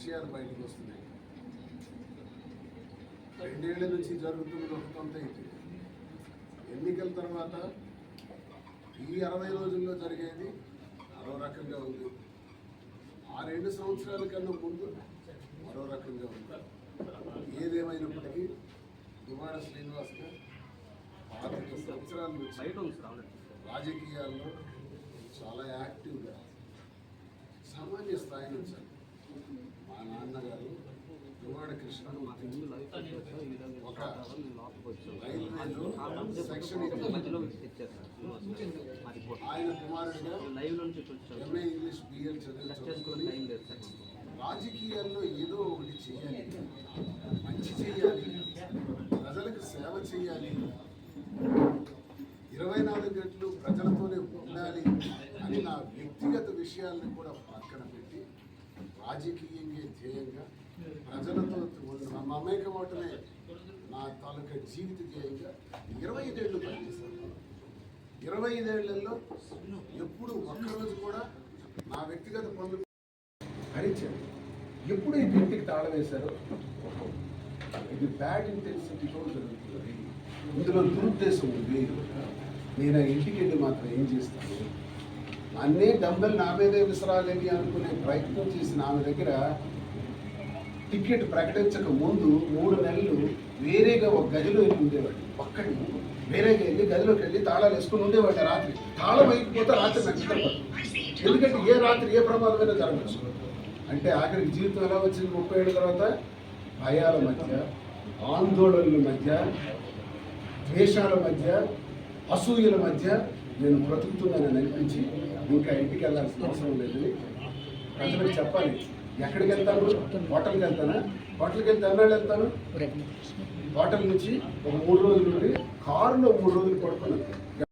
విషయాలు బయటకు వస్తున్నాయి. 2 ఏళ్ల నుంచి జరుగుతున్నది ఒక కొంత ఇది. ఎన్నికల తర్వాత ఈ 60 రోజుల్లో జరిగేది మరో రకంగా ఉంది. ఆ 2 సంవత్సరాల కన్నా ముందు మరో రకంగా ఉంది. ఏదేమైనప్పటికీ దువ్వాడ శ్రీనివాస్ గారు 25 సంవత్సరాల నుంచి రాజకీయాల్లో చాలా యాక్టివ్గా సామాన్య స్థాయి నుంచి మా నాన్నగారు దువ్వాడ కృష్ణమూర్తి ఒక రైల్వేలో సెక్షన్ ఆయన కుమారుడిగా ఎంఏ ఇంగ్లీష్ బిఎల్ చదువుకొని రాజకీయాల్లో ఏదో ఒకటి చేయాలి, మంచి చేయాలి, ప్రజలకు సేవ చేయాలి, 24 గంటలు ప్రజలతోనే ఉండాలి అని నా వ్యక్తిగత విషయాలను కూడా పక్కన పెట్టి రాజకీయంగా ధ్యేయంగా ప్రజలతో మమేకం అవటమే నా తాలూకా జీవిత ధ్యేయంగా 25 ఏళ్ళు పనిచేశాను. 25 ఏళ్లలో ఎప్పుడు ఒక్కరోజు కూడా నా వ్యక్తిగత పనులు భరించాను. ఎప్పుడు ఈ ఇంటికి తాళం వేశారో ఇది బ్యాడ్ ఇంటెన్సిటీతో జరుగుతుంది, ఇందులో దురుద్దేశం ఉంది. నేను ఆ ఇంటికి వెళ్ళి మాత్రం ఏం చేస్తాను, అన్నీ డంబెల్ నా మీదే విసరాలని అనుకునే ప్రయత్నం చేసిన ఆమె దగ్గర టికెట్ ప్రకటించక ముందు 3 నెలలు వేరేగా ఒక గదిలో వెళ్ళి ఉండేవాడు. ఒక్కడి వేరేగా వెళ్ళి గదిలోకి వెళ్ళి తాళాలు వేసుకుని ఉండేవాడు. రాత్రి తాళం అయిపోతే రాత్రి నచ్చుతాడు. ఎందుకంటే ఏ రాత్రి ఏ ప్రమాదమైనా జరగచ్చు. అంటే ఆఖరికి జీవితం ఎలా వచ్చింది 30 ఏళ్ళ తర్వాత? భయాల మధ్య, ఆందోళనల మధ్య, ద్వేషాల మధ్య, అసూయల మధ్య నేను బ్రతుకుతున్నానని అనిపించి ఇంకా ఇంటికి వెళ్ళాల్సిన అవసరం లేదని ప్రజలకు చెప్పాలి. ఎక్కడికి వెళ్తాను? హోటల్కి వెళ్తానా? హోటల్కి వెళ్తే ఎన్నాళ్ళు వెళ్తాను? హోటల్ నుంచి ఒక 3 రోజులు నుండి కారులో 3 రోజులు పడుకున్నాను.